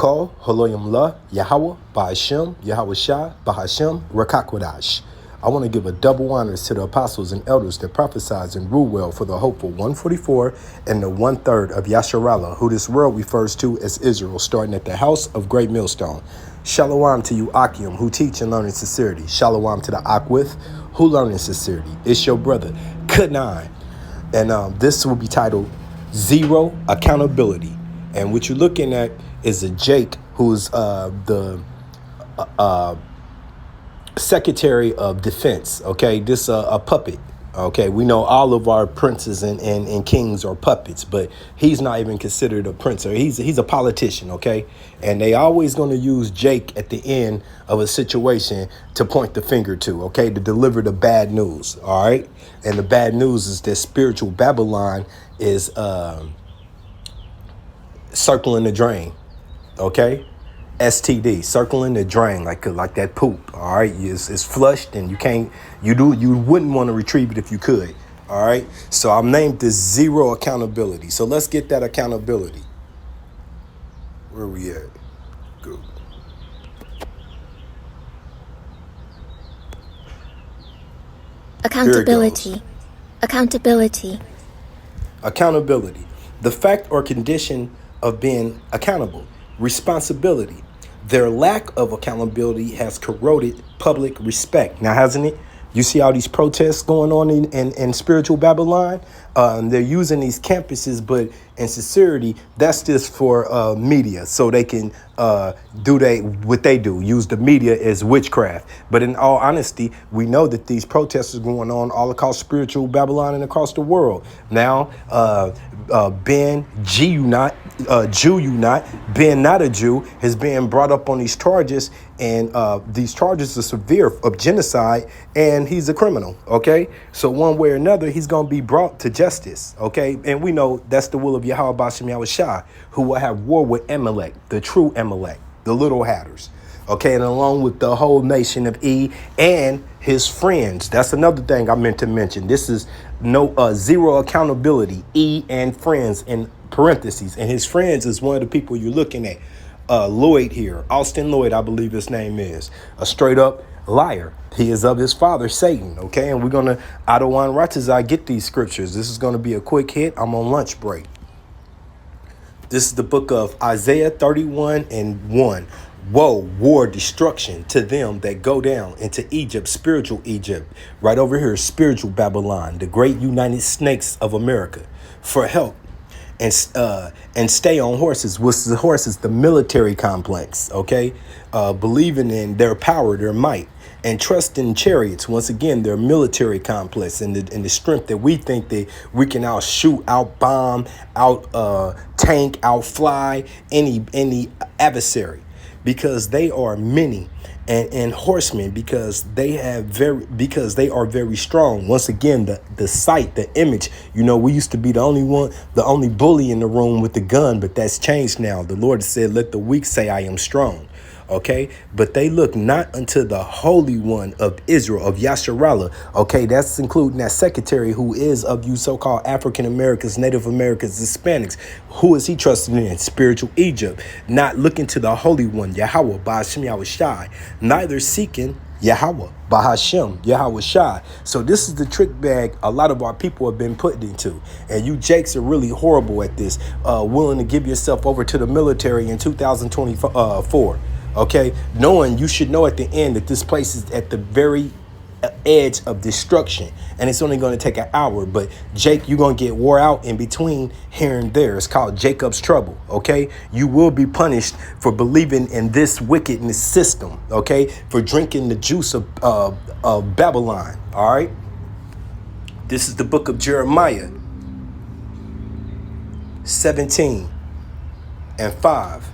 Kol, Holoyim La, Yahweh, Ba'ashem, Yahweh Shah, Bahashem, Rakakwadash. I want to give a double honors to the apostles and elders that prophesied and rule well for the hopeful 144 and the 1/3 of Yasharallah, who this world refers to as Israel, starting at the house of Great Millstone. Shalom to you, Akim, who teach and learn in sincerity. Shalom to the Akwith, who learn in sincerity. It's your brother, Kanan. And this will be titled Zero Accountability. And what you're looking at is a Jake, who's the Secretary of Defense. Okay, this a puppet. Okay, we know all of our princes and kings are puppets, but he's not even considered a prince, or he's a politician. Okay, and they always going to use Jake at the end of a situation to point the finger to. Okay, to deliver the bad news. All right, and the bad news is that spiritual Babylon is circling the drain. Okay, STD, circling the drain, like that poop. All right, it's flushed, and you wouldn't want to retrieve it if you could. All right, so I'm named this Zero Accountability. So let's get that accountability. Where we at? Good. Accountability. Accountability. Accountability. The fact or condition of being accountable. Responsibility. Their lack of accountability has corroded public respect. Now, hasn't it? You see all these protests going on in spiritual Babylon? They're using these campuses, but in sincerity, that's just for media, so they can do what they do, use the media as witchcraft. But in all honesty, we know that these protests are going on all across spiritual Babylon and across the world. Now, Ben Jew not, Ben not a Jew, has been brought up on these charges, and these charges are severe of genocide, and he's a criminal. Okay, so one way or another, he's going to be brought to justice. Okay, and we know that's the will of Yahweh Bashem Yahweh Shah, who will have war with Amalek, the true Amalek, the little hatters. Okay, and along with the whole nation of E and his friends. That's another thing I meant to mention. This is zero accountability, E and friends in parentheses. And his friends is one of the people you're looking at. Lloyd here, Austin Lloyd, I believe his name is, a straight up liar. He is of his father, Satan. Okay, and we're going to, Adawan Ratazai, get these scriptures. This is going to be a quick hit. I'm on lunch break. This is the book of Isaiah 31:1. Woe, war, destruction to them that go down into Egypt, spiritual Egypt. Right over here, spiritual Babylon, the great United Snakes of America, for help and stay on horses. What's the horses? The military complex. Okay, believing in their power, their might, and trust in chariots. Once again, their military complex and the strength that we think that we can outshoot, outbomb, out tank, outfly any adversary, because they are many, and horsemen, because they are very strong. Once again, the sight, the image, we used to be the only bully in the room with the gun, but that's changed now. The Lord said, let the weak say I am strong. Okay, but they look not unto the Holy One of Israel, of Yasharallah. Okay, that's including that secretary who is of you so-called African Americans, Native Americans, Hispanics. Who is he trusting in? Spiritual Egypt. Not looking to the Holy One, Yahweh, Ba'ashem Yahweh Shai. Neither seeking Yahweh, Bahashem, Yahweh Shai. So this is the trick bag a lot of our people have been put into. And you Jakes are really horrible at this, willing to give yourself over to the military in 2024. Okay, knowing you should know at the end that this place is at the very edge of destruction, and it's only going to take an hour. But Jake, you're going to get wore out in between here and there. It's called Jacob's trouble. Okay, you will be punished for believing in this wickedness system. Okay, for drinking the juice of Babylon. All right, this is the book of Jeremiah 17:5.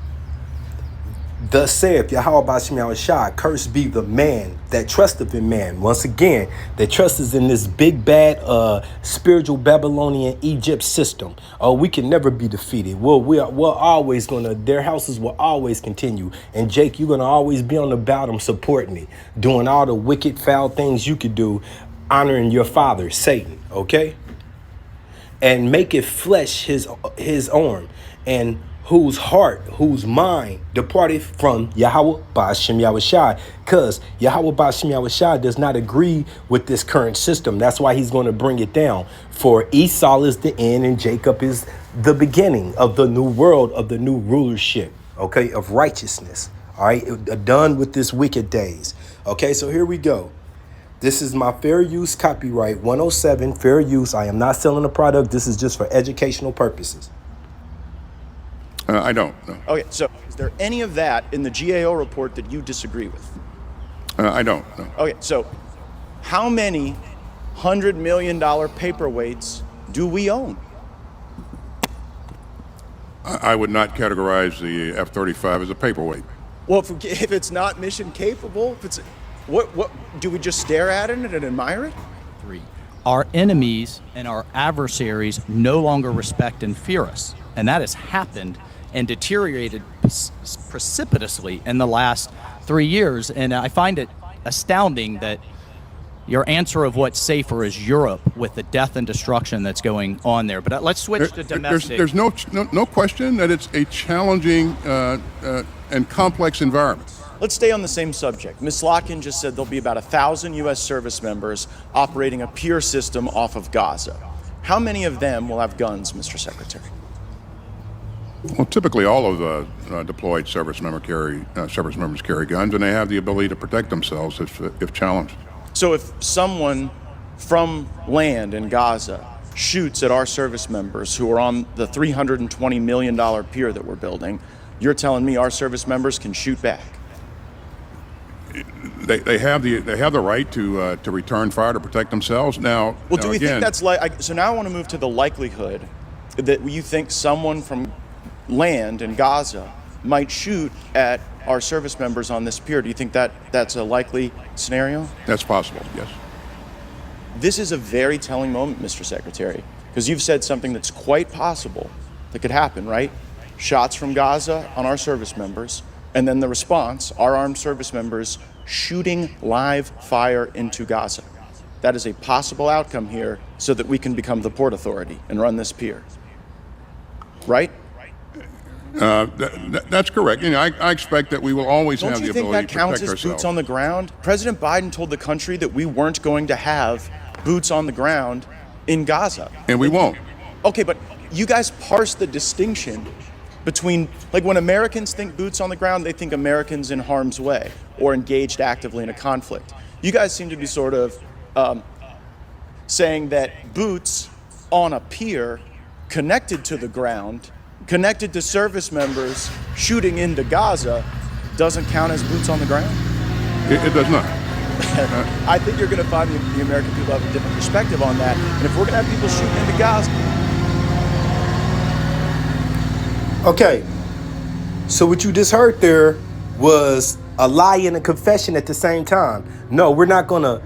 Thus saith Yahweh Bashem Yahweh Shai, cursed be the man that trusteth in man. Once again, that trusteth in this big bad spiritual Babylonian Egypt system. Oh, we can never be defeated. We're always their houses will always continue. And Jake, you're gonna always be on the bottom supporting it, doing all the wicked, foul things you could do, honoring your father, Satan. Okay, and make it flesh his arm, and whose heart, whose mind departed from Yahweh Ba'ashem Yahushai, because Yahweh Ba'ashem Yahushai does not agree with this current system. That's why he's going to bring it down. For Esau is the end and Jacob is the beginning of the new world, of the new rulership, okay, of righteousness. All right, done with this wicked days. Okay, so here we go. This is my fair use copyright 107, fair use. I am not selling a product. This is just for educational purposes. I don't. No. Okay, so is there any of that in the GAO report that you disagree with? I don't. No. Okay, so how many $100 million paperweights do we own? I would not categorize the F-35 as a paperweight. Well, if it's not mission capable, if it's what do we just stare at it and admire it? Our enemies and our adversaries no longer respect and fear us, and that has happened and deteriorated precipitously in the last 3 years. And I find it astounding that your answer of what's safer is Europe with the death and destruction that's going on there. But let's switch to domestic. There's no question that it's a challenging and complex environment. Let's stay on the same subject. Ms. Slotkin just said there'll be about 1,000 U.S. service members operating a peer system off of Gaza. How many of them will have guns, Mr. Secretary? Well, typically all of the deployed service members carry guns, and they have the ability to protect themselves if challenged. So if someone from land in Gaza shoots at our service members who are on the $320 million pier that we're building, you're telling me our service members can shoot back? They have the right to return fire to protect themselves. Now, well, do we think that's like? So now I want to move to the likelihood that you think someone from land in Gaza might shoot at our service members on this pier. Do you think that that's a likely scenario? That's possible, yes. This is a very telling moment, Mr. Secretary, because you've said something that's quite possible that could happen, right? Shots from Gaza on our service members, and then the response, our armed service members shooting live fire into Gaza. That is a possible outcome here so that we can become the Port Authority and run this pier. Right? That's correct. You know, I expect that we will always have the ability to protect ourselves. Don't you think that counts as boots on the ground? President Biden told the country that we weren't going to have boots on the ground in Gaza. And we won't. Okay, but you guys parse the distinction between, like, when Americans think boots on the ground, they think Americans in harm's way or engaged actively in a conflict. You guys seem to be sort of saying that boots on a pier connected to the ground, connected to service members shooting into Gaza, doesn't count as boots on the ground? It does not. I think you're going to find the American people have a different perspective on that. And if we're going to have people shooting into Gaza. Okay, so what you just heard there was a lie and a confession at the same time. No, we're not gonna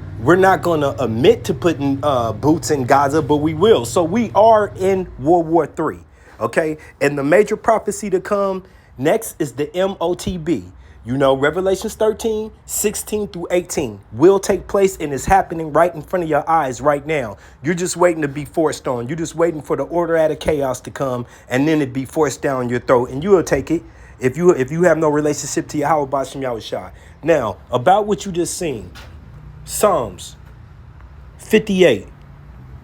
admit to putting boots in Gaza, but we will. So we are in World War III. Okay, and the major prophecy to come next is the MOTB. You know, Revelations 13, 16 through 18 will take place and is happening right in front of your eyes right now. You're just waiting to be forced on. You're just waiting for the order out of chaos to come and then it be forced down your throat, and you will take it if you have no relationship to Yahweh Ba'ashem Yahushai. Now, about what you just seen, Psalms 58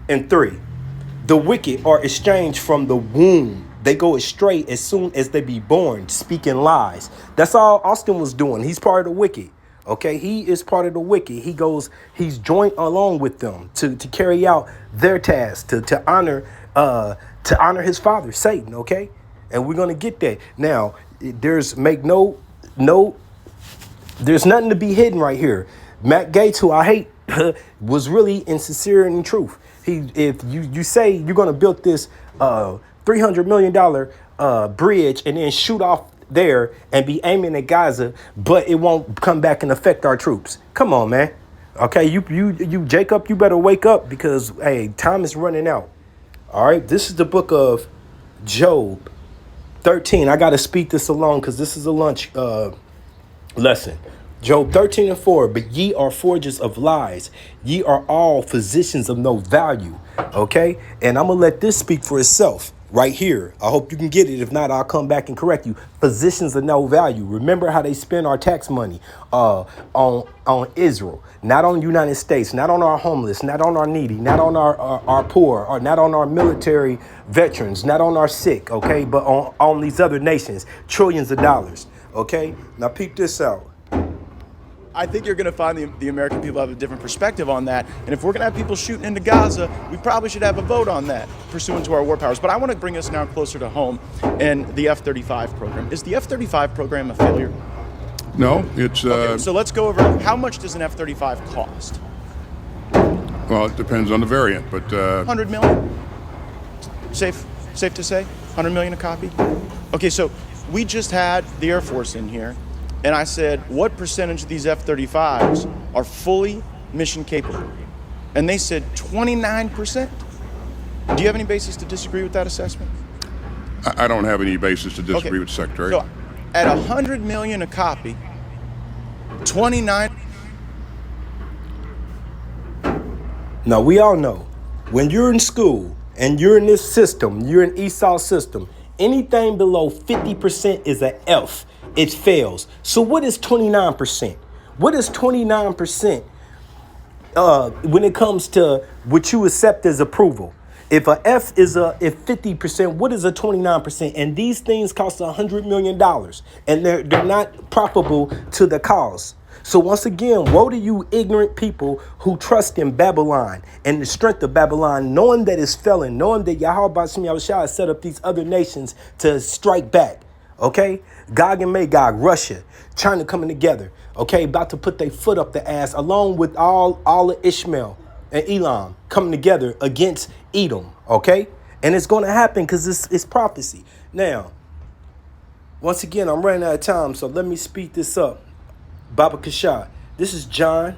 and 3. The wicked are estranged from the womb. They go astray as soon as they be born, speaking lies. That's all Austin was doing. He's part of the wicked. Okay, he is part of the wicked. He's joined along with them to carry out their task, to honor his father, Satan. Okay, and we're gonna get that. Now, there's nothing to be hidden right here. Matt Gaetz, who I hate, was really insincere and in truth. If you say you're gonna build this $300 million bridge and then shoot off there and be aiming at Gaza, but it won't come back and affect our troops. Come on, man. Okay, you Jacob, you better wake up, because hey, time is running out. All right, this is the book of Job 13. I got to speak this along because this is a lunch lesson. Job 13 and 4, but ye are forgers of lies. Ye are all physicians of no value. Okay, and I'm going to let this speak for itself. right here. I hope you can get it. If not, I'll come back and correct you. Physicians of no value. Remember how they spend our tax money on Israel, not on the United States, not on our homeless, not on our needy, not on our poor, or not on our military veterans, not on our sick, okay, but on these other nations, trillions of dollars, okay? Now peep this out. I think you're going to find the American people have a different perspective on that. And if we're going to have people shooting into Gaza, we probably should have a vote on that pursuant to our war powers. But I want to bring us now closer to home and the F-35 program. Is the F-35 program a failure? No, it's Okay, so let's go over how much does an F-35 cost? well, it depends on the variant, but 100 million? Safe to say? 100 million a copy? Okay, so we just had the Air Force in here, and I said, what percentage of these F-35s are fully mission capable? And they said 29%. Do you have any basis to disagree with that assessment? I don't have any basis to disagree with the Secretary. So at 100 million a copy, 29. Now, we all know when you're in school and you're in this system, you're in ESOL system, anything below 50% is an F. It fails. So what is 29%? What is 29% when it comes to what you accept as approval? If a F is if 50%, what is a 29%? And these things cost $100 million, and they're not profitable to the cause. So once again, woe to you ignorant people who trust in Babylon and the strength of Babylon, knowing that it's failing, knowing that Yahweh Bashim Yahushua has set up these other nations to strike back. Okay? Gog and Magog, Russia, China coming together. Okay? About to put their foot up the ass along with all of Ishmael and Elam coming together against Edom. Okay? And it's going to happen because it's prophecy. Now, once again, I'm running out of time, so let me speed this up. Baba Kashah. This is John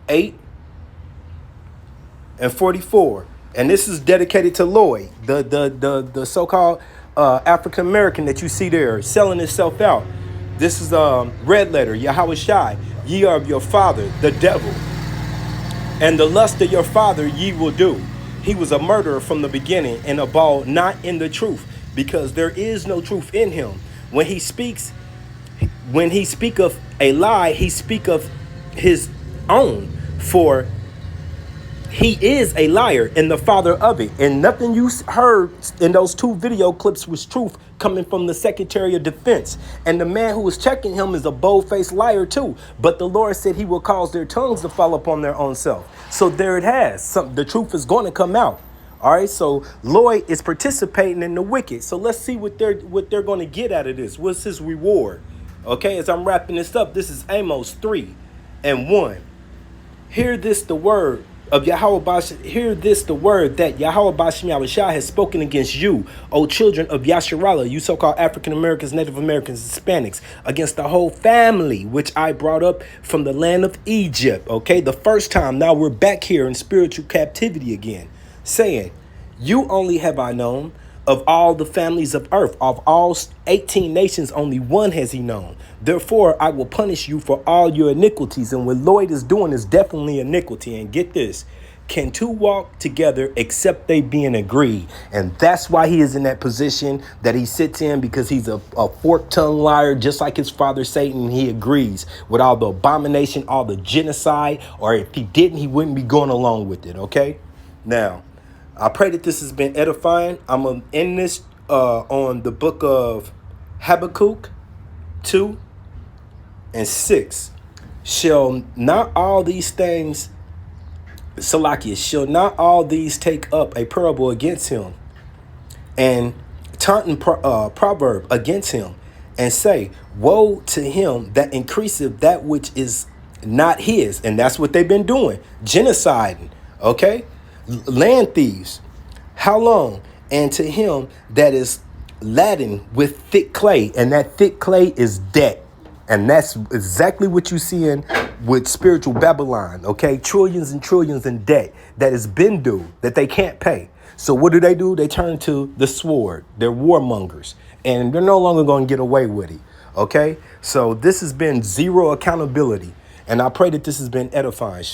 8:44, and this is dedicated to Lloyd, the so-called African American that you see there selling himself out. This is red letter Yahweh Shai. Ye are of your father, the devil, and the lust of your father ye will do. He was a murderer from the beginning and abode not in the truth, because there is no truth in him. When he speak of a lie, he speak of his own, for he is a liar and the father of it. And nothing you heard in those two video clips was truth coming from the Secretary of Defense. And the man who was checking him is a bold-faced liar too. But the Lord said he will cause their tongues to fall upon their own self. So there it has. The truth is going to come out. All right, so Lloyd is participating in the wicked. So let's see what they're going to get out of this. What's his reward? Okay, as I'm wrapping this up, this is Amos 3:1. Hear this the word of Yahweh Bashim. Hear this the word that Yahweh Bashim Yahushua has spoken against you, O children of Yasharallah, you so-called African Americans, Native Americans, Hispanics, against the whole family which I brought up from the land of Egypt. Okay, the first time. Now we're back here in spiritual captivity again, saying, you only have I known of all the families of earth. Of all 18 nations, only one has he known. Therefore, I will punish you for all your iniquities. And what Lloyd is doing is definitely iniquity. And get this, can two walk together except they be in agree? And that's why he is in that position that he sits in, because he's a fork-tongued liar, just like his father Satan. And he agrees with all the abomination, all the genocide, or if he didn't, he wouldn't be going along with it. Okay? Now, I pray that this has been edifying. I'm going to end this on the book of Habakkuk 2:6. Shall not all these things, Salakia, shall not all these take up a parable against him, and taunting proverb against him, and say, woe to him that increaseth that which is not his. And that's what they've been doing, genociding, okay? Land thieves. How long? And to him that is laden with thick clay, and that thick clay is debt. And that's exactly what you see in with spiritual Babylon, okay? Trillions and trillions in debt that has been due, that they can't pay. So what do? They turn to the sword. They're warmongers, and they're no longer going to get away with it, okay? So this has been zero accountability, and I pray that this has been edifying.